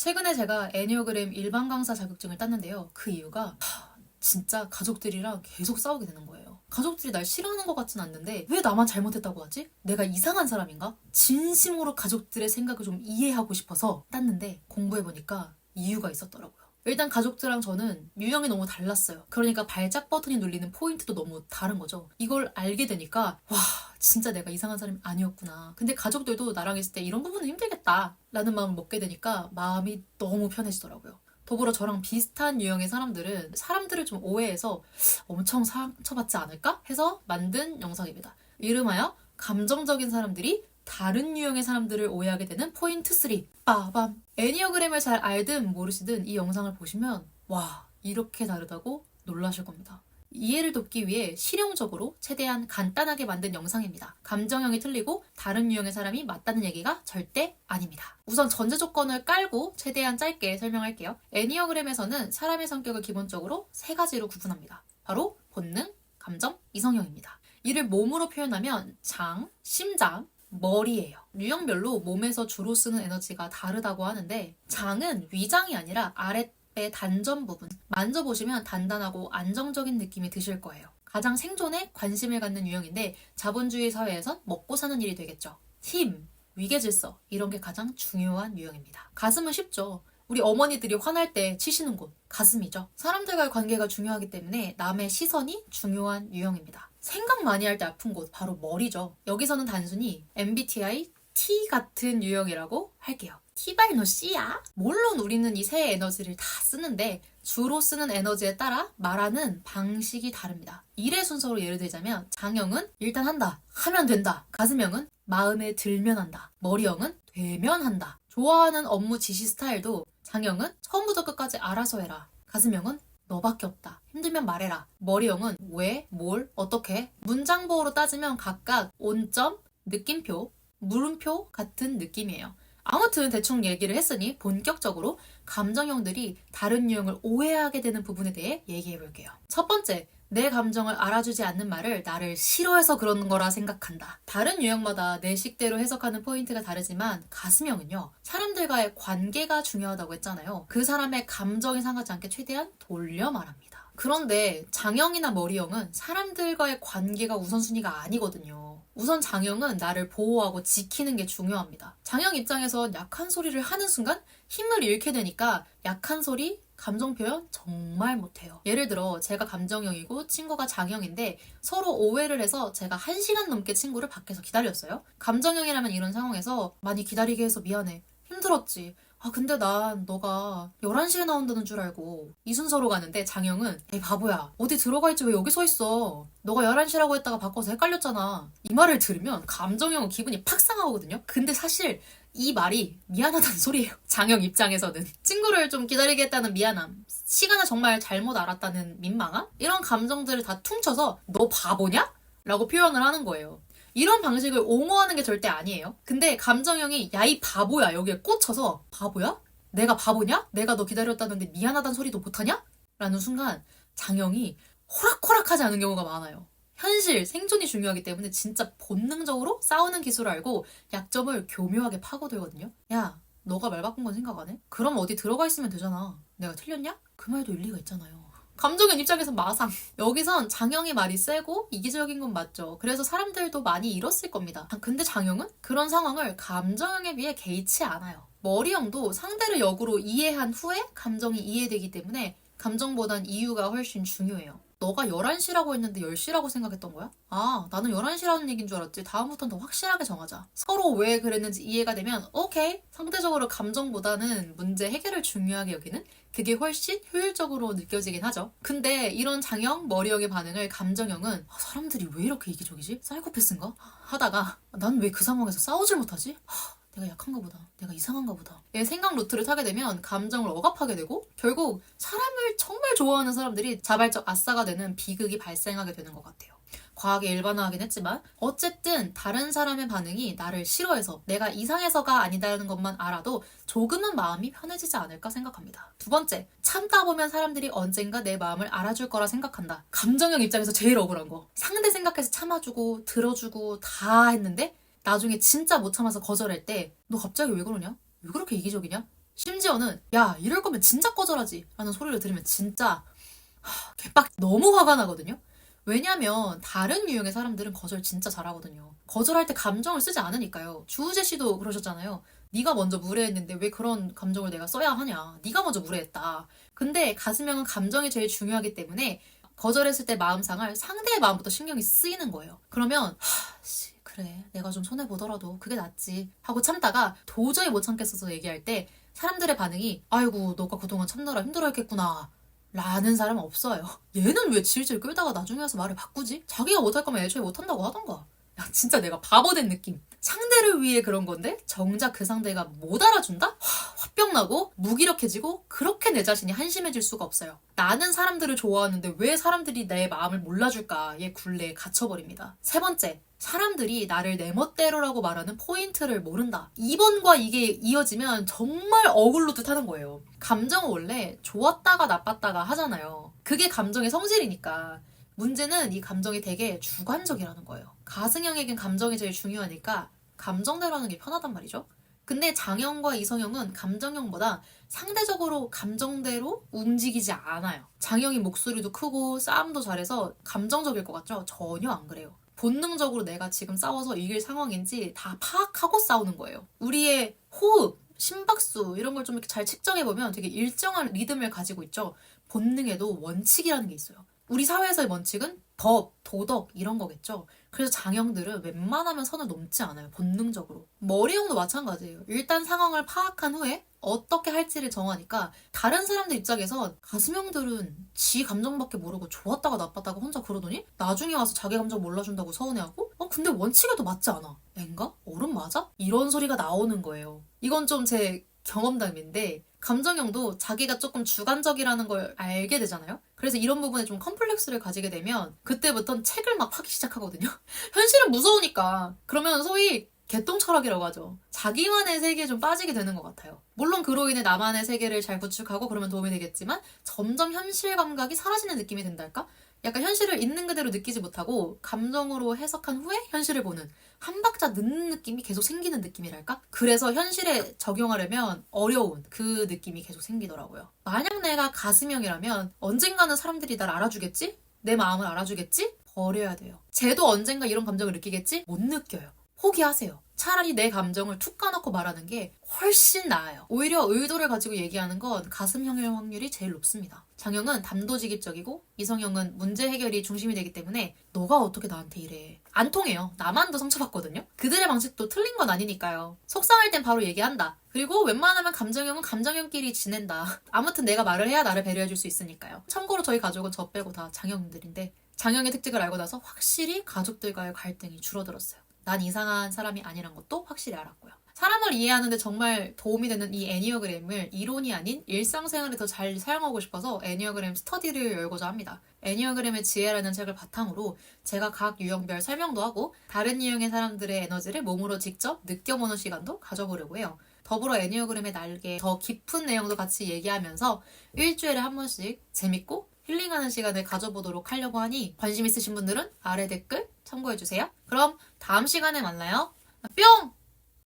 최근에 제가 애니어그램 일반 강사 자격증을 땄는데요. 그 이유가 진짜 가족들이랑 계속 싸우게 되는 거예요. 가족들이 날 싫어하는 것 같진 않는데 왜 나만 잘못했다고 하지? 내가 이상한 사람인가? 진심으로 가족들의 생각을 좀 이해하고 싶어서 땄는데 공부해보니까 이유가 있었더라고요. 일단 가족들랑 저는 유형이 너무 달랐어요. 그러니까 발작 버튼이 눌리는 포인트도 너무 다른 거죠. 이걸 알게 되니까 와 진짜 내가 이상한 사람이 아니었구나. 근데 가족들도 나랑 있을 때 이런 부분은 힘들겠다 라는 마음을 먹게 되니까 마음이 너무 편해지더라고요. 더불어 저랑 비슷한 유형의 사람들은 사람들을 좀 오해해서 엄청 상처받지 않을까 해서 만든 영상입니다. 이름하여 감정적인 사람들이 다른 유형의 사람들을 오해하게 되는 포인트 3. 빠밤. 애니어그램을 잘 알든 모르시든 이 영상을 보시면 와 이렇게 다르다고 놀라실 겁니다. 이해를 돕기 위해 실용적으로 최대한 간단하게 만든 영상입니다. 감정형이 틀리고 다른 유형의 사람이 맞다는 얘기가 절대 아닙니다. 우선 전제 조건을 깔고 최대한 짧게 설명할게요. 애니어그램에서는 사람의 성격을 기본적으로 세 가지로 구분합니다. 바로 본능, 감정, 이성형입니다. 이를 몸으로 표현하면 장, 심장, 머리예요. 유형별로 몸에서 주로 쓰는 에너지가 다르다고 하는데 장은 위장이 아니라 아랫배 단전 부분. 만져보시면 단단하고 안정적인 느낌이 드실 거예요. 가장 생존에 관심을 갖는 유형인데 자본주의 사회에선 먹고 사는 일이 되겠죠. 힘, 위계질서 이런 게 가장 중요한 유형입니다. 가슴은 쉽죠. 우리 어머니들이 화날 때 치시는 곳, 가슴이죠. 사람들과의 관계가 중요하기 때문에 남의 시선이 중요한 유형입니다. 생각 많이 할 때 아픈 곳, 바로 머리죠. 여기서는 단순히 MBTI T 같은 유형이라고 할게요. T발 너 C야? 물론 우리는 이 세 에너지를 다 쓰는데 주로 쓰는 에너지에 따라 말하는 방식이 다릅니다. 일의 순서로 예를 들자면 장형은 일단 한다, 하면 된다. 가슴형은 마음에 들면 한다. 머리형은 되면 한다. 좋아하는 업무 지시 스타일도 장형은 처음부터 끝까지 알아서 해라. 가슴형은 너밖에 없다. 힘들면 말해라. 머리형은 왜, 뭘, 어떻게. 문장보호로 따지면 각각 온점, 느낌표, 물음표 같은 느낌이에요. 아무튼 대충 얘기를 했으니 본격적으로 감정형들이 다른 유형을 오해하게 되는 부분에 대해 얘기해 볼게요. 첫 번째, 내 감정을 알아주지 않는 말을 나를 싫어해서 그러는 거라 생각한다. 다른 유형마다 내 식대로 해석하는 포인트가 다르지만 가슴형은요. 사람들과의 관계가 중요하다고 했잖아요. 그 사람의 감정이 상하지 않게 최대한 돌려 말합니다. 그런데 장형이나 머리형은 사람들과의 관계가 우선순위가 아니거든요. 우선 장형은 나를 보호하고 지키는 게 중요합니다. 장형 입장에서 약한 소리를 하는 순간 힘을 잃게 되니까 약한 소리, 감정 표현 정말 못해요. 예를 들어 제가 감정형이고 친구가 장형인데 서로 오해를 해서 제가 1시간 넘게 친구를 밖에서 기다렸어요. 감정형이라면 이런 상황에서 많이 기다리게 해서 미안해. 힘들었지. 근데 난 너가 11시에 나온다는 줄 알고 이 순서로 가는데 장형은 에이 바보야 어디 들어가 있지 왜 여기 서 있어. 너가 11시라고 했다가 바꿔서 헷갈렸잖아. 이 말을 들으면 감정형은 기분이 팍 상하거든요. 근데 사실 이 말이 미안하다는 소리예요. 장형 입장에서는 친구를 좀 기다리게 했다는 미안함, 시간을 정말 잘못 알았다는 민망함, 이런 감정들을 다 퉁쳐서 너 바보냐? 라고 표현을 하는 거예요. 이런 방식을 옹호하는 게 절대 아니에요. 근데 감정형이 야 이 바보야 여기에 꽂혀서 바보야? 내가 바보냐? 내가 너 기다렸다는데 미안하다는 소리도 못하냐? 라는 순간 장형이 호락호락하지 않은 경우가 많아요. 현실, 생존이 중요하기 때문에 진짜 본능적으로 싸우는 기술을 알고 약점을 교묘하게 파고들거든요. 야, 너가 말 바꾼 건 생각 안 해? 그럼 어디 들어가 있으면 되잖아. 내가 틀렸냐? 그 말도 일리가 있잖아요. 감정형 입장에선 마상. 여기선 장형의 말이 세고 이기적인 건 맞죠. 그래서 사람들도 많이 잃었을 겁니다. 근데 장형은 그런 상황을 감정형에 비해 개의치 않아요. 머리형도 상대를 역으로 이해한 후에 감정이 이해되기 때문에 감정보단 이유가 훨씬 중요해요. 너가 11시라고 했는데 10시라고 생각했던 거야? 나는 11시라는 얘기인 줄 알았지. 다음부터는 더 확실하게 정하자. 서로 왜 그랬는지 이해가 되면 오케이. 상대적으로 감정보다는 문제 해결을 중요하게 여기는 그게 훨씬 효율적으로 느껴지긴 하죠. 근데 이런 장형, 머리형의 반응을 감정형은 사람들이 왜 이렇게 이기적이지? 사이코패스인가? 하다가 난 왜 그 상황에서 싸우질 못하지? 내가 약한가 보다. 내가 이상한가 보다. 생각 루트를 타게 되면 감정을 억압하게 되고 결국 사람을 정말 좋아하는 사람들이 자발적 아싸가 되는 비극이 발생하게 되는 것 같아요. 과하게 일반화하긴 했지만 어쨌든 다른 사람의 반응이 나를 싫어해서 내가 이상해서가 아니다라는 것만 알아도 조금은 마음이 편해지지 않을까 생각합니다. 두 번째, 참다 보면 사람들이 언젠가 내 마음을 알아줄 거라 생각한다. 감정형 입장에서 제일 억울한 거. 상대 생각해서 참아주고 들어주고 다 했는데 나중에 진짜 못 참아서 거절할 때 너 갑자기 왜 그러냐? 왜 그렇게 이기적이냐? 심지어는 야 이럴 거면 진작 거절하지 라는 소리를 들으면 진짜 개빡 너무 화가 나거든요. 왜냐면 다른 유형의 사람들은 거절 진짜 잘하거든요. 거절할 때 감정을 쓰지 않으니까요. 주우재 씨도 그러셨잖아요. 네가 먼저 무례했는데 왜 그런 감정을 내가 써야 하냐. 네가 먼저 무례했다. 근데 가슴형은 감정이 제일 중요하기 때문에 거절했을 때 마음 상할 상대의 마음부터 신경이 쓰이는 거예요. 그러면 그래 내가 좀 손해보더라도 그게 낫지 하고 참다가 도저히 못 참겠어서 얘기할 때 사람들의 반응이 아이고 너가 그동안 참느라 힘들어했겠구나 라는 사람은 없어요. 얘는 왜 질질 끌다가 나중에 와서 말을 바꾸지? 자기가 못할 거면 애초에 못한다고 하던가. 야 진짜 내가 바보 된 느낌. 상대를 위해 그런 건데 정작 그 상대가 못 알아준다? 화병나고 무기력해지고 그렇게 내 자신이 한심해질 수가 없어요. 나는 사람들을 좋아하는데 왜 사람들이 내 마음을 몰라줄까의 굴레에 갇혀버립니다. 세 번째, 사람들이 나를 내 멋대로라고 말하는 포인트를 모른다. 2번과 이게 이어지면 정말 어글로듯 하는 거예요. 감정은 원래 좋았다가 나빴다가 하잖아요. 그게 감정의 성질이니까. 문제는 이 감정이 되게 주관적이라는 거예요. 가승형에겐 감정이 제일 중요하니까 감정대로 하는 게 편하단 말이죠. 근데 장형과 이성형은 감정형보다 상대적으로 감정대로 움직이지 않아요. 장형이 목소리도 크고 싸움도 잘해서 감정적일 것 같죠? 전혀 안 그래요. 본능적으로 내가 지금 싸워서 이길 상황인지 다 파악하고 싸우는 거예요. 우리의 호흡, 심박수 이런 걸 좀 잘 측정해보면 되게 일정한 리듬을 가지고 있죠. 본능에도 원칙이라는 게 있어요. 우리 사회에서의 원칙은 법, 도덕 이런 거겠죠. 그래서 장형들은 웬만하면 선을 넘지 않아요. 본능적으로. 머리형도 마찬가지예요. 일단 상황을 파악한 후에 어떻게 할지를 정하니까 다른 사람들 입장에서 가슴형들은 지 감정밖에 모르고 좋았다가 나빴다가 혼자 그러더니 나중에 와서 자기 감정 몰라준다고 서운해하고 근데 원칙에도 맞지 않아. 엥가? 어른 맞아? 이런 소리가 나오는 거예요. 이건 좀 제 경험담인데 감정형도 자기가 조금 주관적이라는 걸 알게 되잖아요. 그래서 이런 부분에 좀 컴플렉스를 가지게 되면 그때부터는 책을 막 파기 시작하거든요. 현실은 무서우니까. 그러면 소위 개똥 철학이라고 하죠. 자기만의 세계에 좀 빠지게 되는 것 같아요. 물론 그로 인해 나만의 세계를 잘 구축하고 그러면 도움이 되겠지만 점점 현실 감각이 사라지는 느낌이 든달까? 약간 현실을 있는 그대로 느끼지 못하고 감정으로 해석한 후에 현실을 보는 한 박자 늦는 느낌이 계속 생기는 느낌이랄까? 그래서 현실에 적용하려면 어려운 그 느낌이 계속 생기더라고요. 만약 내가 가슴형이라면 언젠가는 사람들이 날 알아주겠지? 내 마음을 알아주겠지? 버려야 돼요. 쟤도 언젠가 이런 감정을 느끼겠지? 못 느껴요. 포기하세요. 차라리 내 감정을 툭 까놓고 말하는 게 훨씬 나아요. 오히려 의도를 가지고 얘기하는 건 가슴형일 확률이 제일 높습니다. 장형은 담도직입적이고 이성형은 문제 해결이 중심이 되기 때문에 너가 어떻게 나한테 이래. 안 통해요. 나만도 상처받거든요. 그들의 방식도 틀린 건 아니니까요. 속상할 땐 바로 얘기한다. 그리고 웬만하면 감정형은 감정형끼리 지낸다. 아무튼 내가 말을 해야 나를 배려해줄 수 있으니까요. 참고로 저희 가족은 저 빼고 다 장형들인데 장형의 특징을 알고 나서 확실히 가족들과의 갈등이 줄어들었어요. 난 이상한 사람이 아니란 것도 확실히 알았고요. 사람을 이해하는데 정말 도움이 되는 이 애니어그램을 이론이 아닌 일상생활에 더 잘 사용하고 싶어서 애니어그램 스터디를 열고자 합니다. 애니어그램의 지혜라는 책을 바탕으로 제가 각 유형별 설명도 하고 다른 유형의 사람들의 에너지를 몸으로 직접 느껴보는 시간도 가져보려고 해요. 더불어 애니어그램의 날개 더 깊은 내용도 같이 얘기하면서 일주일에 한 번씩 재밌고 힐링하는 시간을 가져보도록 하려고 하니 관심 있으신 분들은 아래 댓글 참고해주세요. 그럼 다음 시간에 만나요. 뿅!